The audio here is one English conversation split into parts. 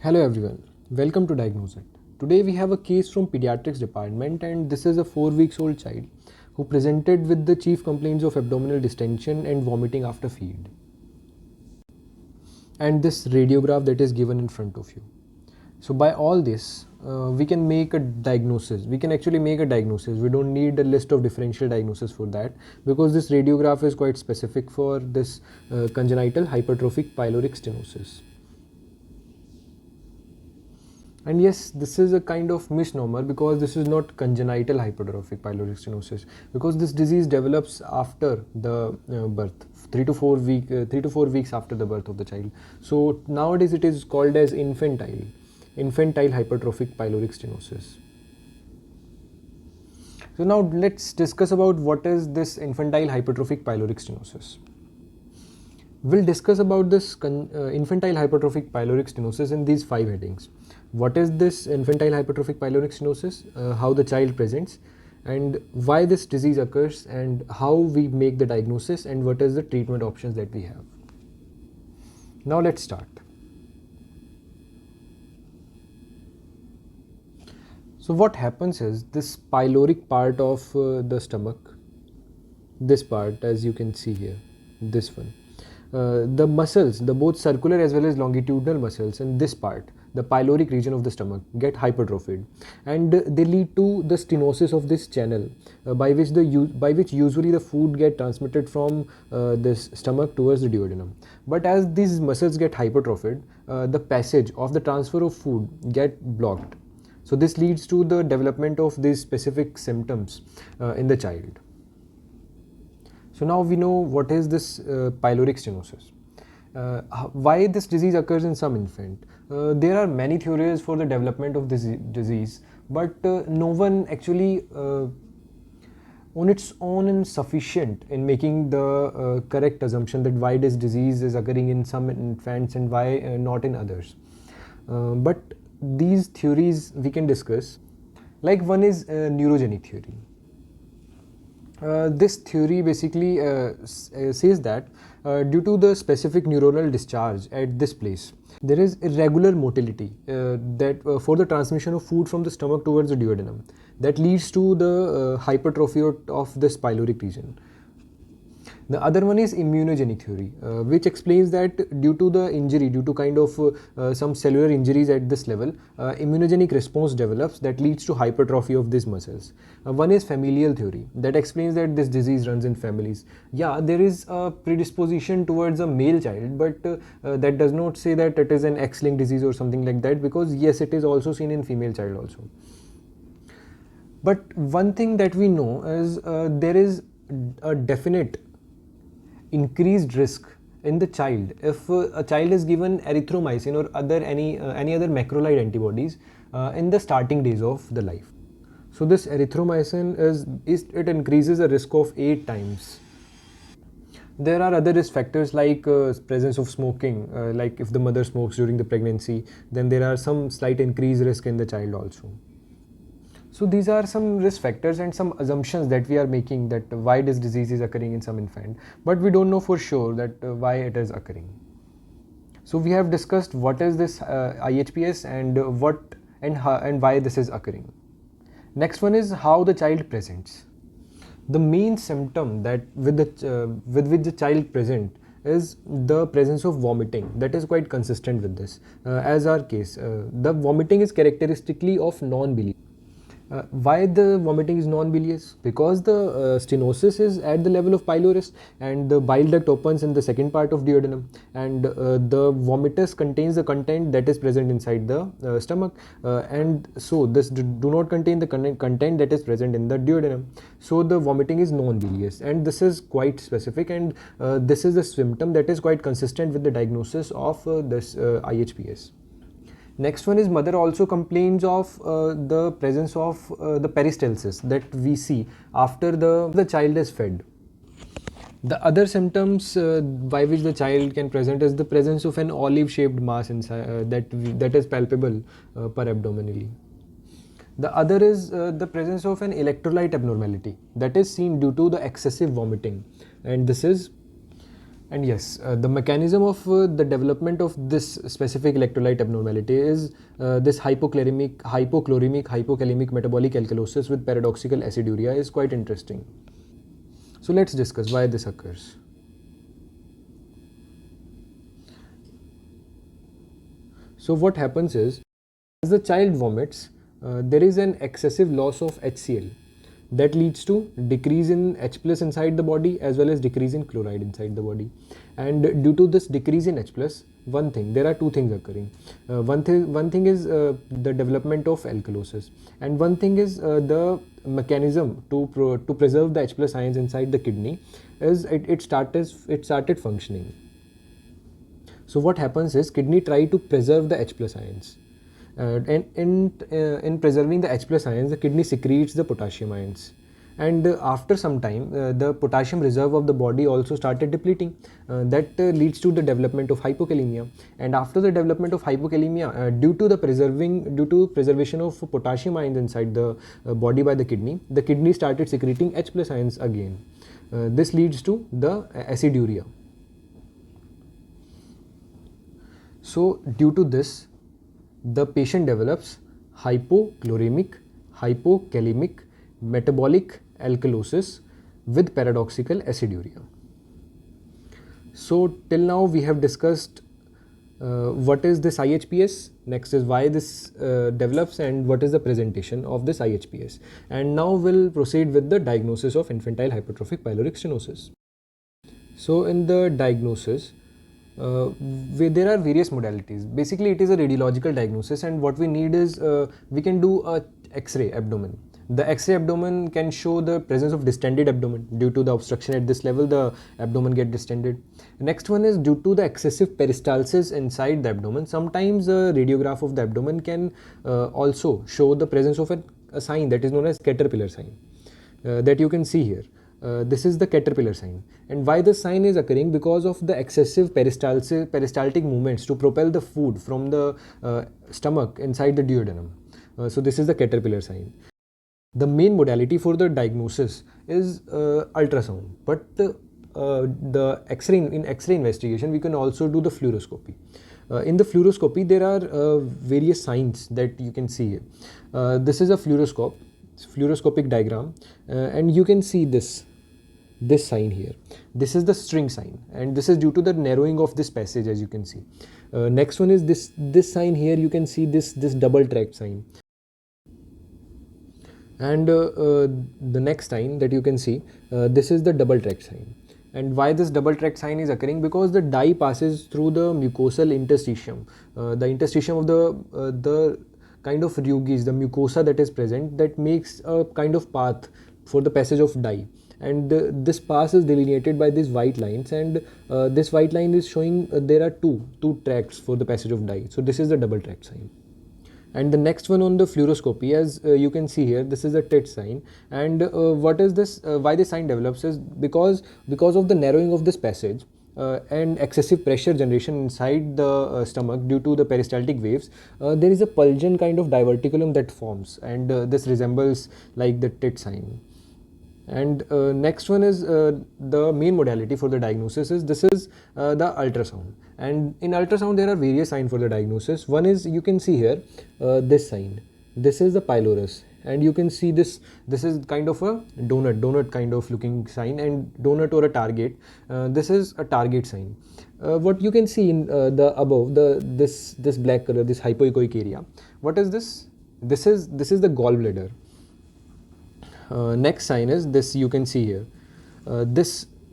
Hello everyone, welcome to Diagnose It. Today we have a case from pediatrics department and this is a 4 weeks old child who presented with the chief complaints of abdominal distension and vomiting after feed. And this radiograph that is given in front of you. So by all this, we can make a diagnosis. We can actually make a diagnosis. We don't need a list of differential diagnosis for that because this radiograph is quite specific for this congenital hypertrophic pyloric stenosis. And yes, this is a kind of misnomer because this is not congenital hypertrophic pyloric stenosis because this disease develops after the birth, 3 to 4 weeks after the birth of the child. So nowadays it is called as infantile hypertrophic pyloric stenosis. So now let's discuss about what is this infantile hypertrophic pyloric stenosis. We'll discuss about this infantile hypertrophic pyloric stenosis in these 5 headings. What is this infantile hypertrophic pyloric stenosis, how the child presents, and why this disease occurs, and how we make the diagnosis, and what is the treatment options that we have. Now let's start. So what happens is this pyloric part of the stomach, this part as you can see here, this one. The muscles, the both circular as well as longitudinal muscles in this part, the pyloric region of the stomach, get hypertrophied, and they lead to the stenosis of this channel by which usually the food get transmitted from this stomach towards the duodenum. But as these muscles get hypertrophied, the passage of the transfer of food get blocked. So this leads to the development of these specific symptoms in the child. So now we know what is this pyloric stenosis. Why this disease occurs in some infant. There are many theories for the development of this disease, but no one actually on its own is sufficient in making the correct assumption that why this disease is occurring in some infants and why not in others. But these theories we can discuss. Like one is neurogenic theory. This theory basically says that due to the specific neuronal discharge at this place, there is irregular motility for the transmission of food from the stomach towards the duodenum that leads to the hypertrophy of this pyloric region. The other one is immunogenic theory, which explains that due to the injury, due to kind of some cellular injuries at this level, immunogenic response develops that leads to hypertrophy of these muscles. One is familial theory that explains that this disease runs in families. Yeah, there is a predisposition towards a male child, but that does not say that it is an X-linked disease or something like that, because yes, it is also seen in female child also. But one thing that we know is there is a definite increased risk in the child if a child is given erythromycin or any other macrolide antibodies in the starting days of the life. So this erythromycin it increases the risk of 8 times. There are other risk factors like presence of smoking, like if the mother smokes during the pregnancy, then there are some slight increased risk in the child also. So these are some risk factors and some assumptions that we are making that why this disease is occurring in some infant, but we don't know for sure that why it is occurring. So we have discussed what is this IHPS and what and why this is occurring. Next one is how the child presents. The main symptom that with which the child present is the presence of vomiting. That is quite consistent with this. As our case, the vomiting is characteristically of non-bilious. Why the vomiting is non-bilious? Because the stenosis is at the level of pylorus and the bile duct opens in the second part of duodenum, and the vomitus contains the content that is present inside the stomach, and so this do not contain the content that is present in the duodenum. So the vomiting is non-bilious, and this is quite specific, and this is the symptom that is quite consistent with the diagnosis of this IHPS. Next one is mother also complains of the presence of the peristalsis that we see after the child is fed. The other symptoms by which the child can present is the presence of an olive shaped mass inside that is palpable per-abdominally. The other is the presence of an electrolyte abnormality that is seen due to the excessive vomiting, and this is And yes, the mechanism of the development of this specific electrolyte abnormality is this hypochloremic metabolic alkalosis with paradoxical aciduria is quite interesting. So let's discuss why this occurs. So what happens is, as the child vomits, there is an excessive loss of HCl that leads to decrease in H plus inside the body as well as decrease in chloride inside the body. And due to this decrease in H plus, there are two things occurring. One thing is the development of alkalosis, and one thing is the mechanism to preserve the H plus ions inside the kidney is it started functioning. So what happens is kidney try to preserve the H plus ions. And in preserving the H plus ions, the kidney secretes the potassium ions. And after some time, the potassium reserve of the body also started depleting. That leads to the development of hypokalemia. And after the development of hypokalemia, due to preservation of potassium ions inside the body by the kidney started secreting H plus ions again. This leads to the aciduria. So due to this, the patient develops hypochloremic, hypokalemic, metabolic alkalosis with paradoxical aciduria. So till now we have discussed what is this IHPS, next is why this develops, and what is the presentation of this IHPS. And now we'll proceed with the diagnosis of infantile hypertrophic pyloric stenosis. So in the diagnosis, there are various modalities. Basically, it is a radiological diagnosis, and what we need is we can do a X-ray abdomen. The X-ray abdomen can show the presence of distended abdomen. Due to the obstruction at this level, the abdomen get distended. Next one is due to the excessive peristalsis inside the abdomen. Sometimes a radiograph of the abdomen can also show the presence of a sign that is known as caterpillar sign that you can see here. This is the caterpillar sign, and why this sign is occurring? Because of the excessive peristaltic movements to propel the food from the stomach inside the duodenum. So this is the caterpillar sign. The main modality for the diagnosis is ultrasound, but the X-ray investigation we can also do the fluoroscopy. In the fluoroscopy there are various signs that you can see here. This is a fluoroscopic diagram, and you can see this sign here. This is the string sign, and this is due to the narrowing of this passage, as you can see. Next one is this sign here. You can see this double tract sign, and the next sign that you can see, this is the double tract sign. And why this double tract sign is occurring? Because the dye passes through the mucosal interstitium, the interstitium of the kind of rugis, the mucosa that is present, that makes a kind of path for the passage of dye. And this path is delineated by these white lines, and this white line is showing there are two tracts for the passage of dye. So this is the double tract sign. And the next one on the fluoroscopy, as you can see here, this is a tit sign. And what is this? Why this sign develops is because of the narrowing of this passage and excessive pressure generation inside the stomach due to the peristaltic waves, there is a pulgent kind of diverticulum that forms, and this resembles like the tit sign. And next one is the main modality for the diagnosis is the ultrasound. And in ultrasound there are various signs for the diagnosis. One is, you can see here, this sign. This is the pylorus, and you can see this is kind of a donut kind of looking sign, and donut or a target. This is a target sign. What you can see in the above, this black color, this hypoechoic area. What is this? This is the gallbladder. Next sign is this, you can see here.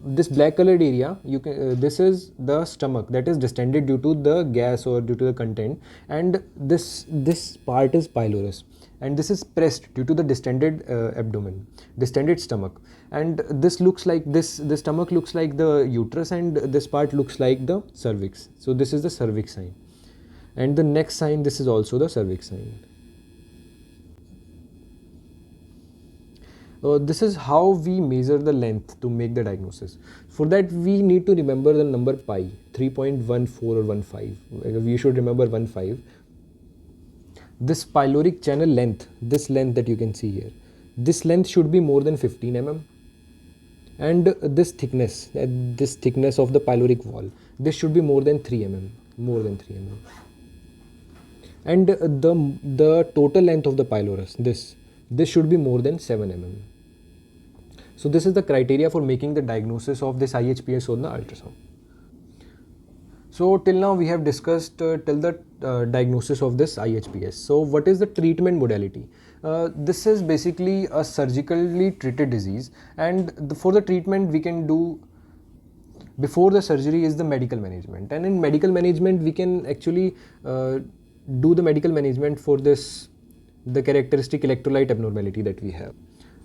This black colored area, this is the stomach that is distended due to the gas or due to the content, and this part is pylorus, and this is pressed due to the distended abdomen, distended stomach. And this looks like this stomach looks like the uterus, and this part looks like the cervix. So this is the cervix sign. And the next sign, this is also the cervix sign. This is how we measure the length to make the diagnosis. For that, we need to remember the number pi, 3.14 or 15. We should remember 15. This pyloric channel length, this length that you can see here, this length should be more than 15 mm. And this thickness of the pyloric wall, this should be more than 3 mm, more than 3 mm. And the total length of the pylorus, this should be more than 7 mm. So this is the criteria for making the diagnosis of this IHPS on the ultrasound. So till now we have discussed till the diagnosis of this IHPS. So what is the treatment modality? This is basically a surgically treated disease, and for the treatment we can do before the surgery is the medical management. And in medical management we can actually do the medical management for the characteristic electrolyte abnormality that we have,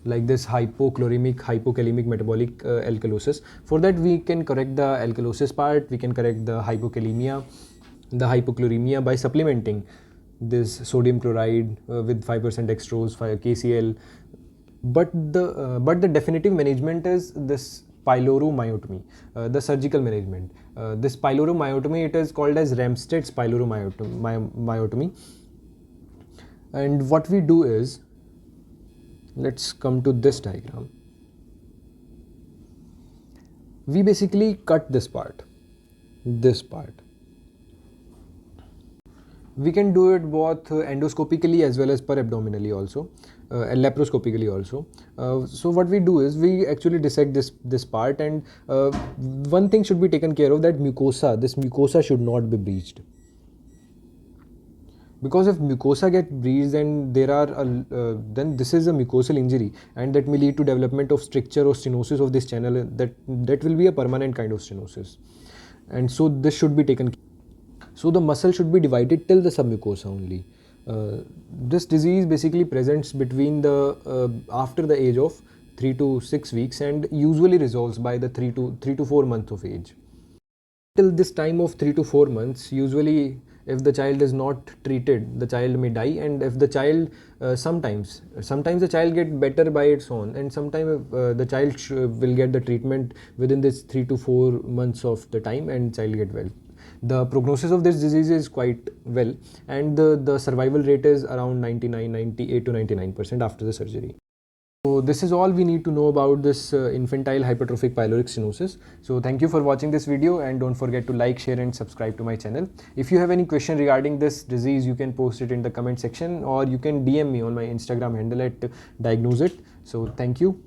like this hypochloremic, hypokalemic metabolic alkalosis. For that we can correct the alkalosis part, we can correct the hypokalemia, the hypochloremia by supplementing this sodium chloride with 5% dextrose, 5 KCl. But the definitive management is this pyloromyotomy, the surgical management. This pyloromyotomy, it is called as Ramsted's pyloromyotomy. And what we do is, let's come to this diagram. We basically cut this part. We can do it both endoscopically as well as per abdominally also, and laparoscopically also. So what we do is we actually dissect this part, and one thing should be taken care of, that this mucosa should not be breached. Because if mucosa get breached, then then this is a mucosal injury, and that may lead to development of stricture or stenosis of this channel. That will be a permanent kind of stenosis, and so this should be taken. So the muscle should be divided till the submucosa only. This disease basically presents between after the age of 3 to 6 weeks, and usually resolves by the 3 to 4 months of age. Till this time of 3 to 4 months, usually if the child is not treated, the child may die. And if the child sometimes the child get better by its own, and sometimes the child will get the treatment within this 3 to 4 months of the time, and child get well. The prognosis of this disease is quite well, and the survival rate is around 98 to 99% after the surgery. So this is all we need to know about this infantile hypertrophic pyloric stenosis. So thank you for watching this video, and don't forget to like, share and subscribe to my channel. If you have any question regarding this disease, you can post it in the comment section, or you can DM me on my Instagram handle at diagnoseIt. So thank you.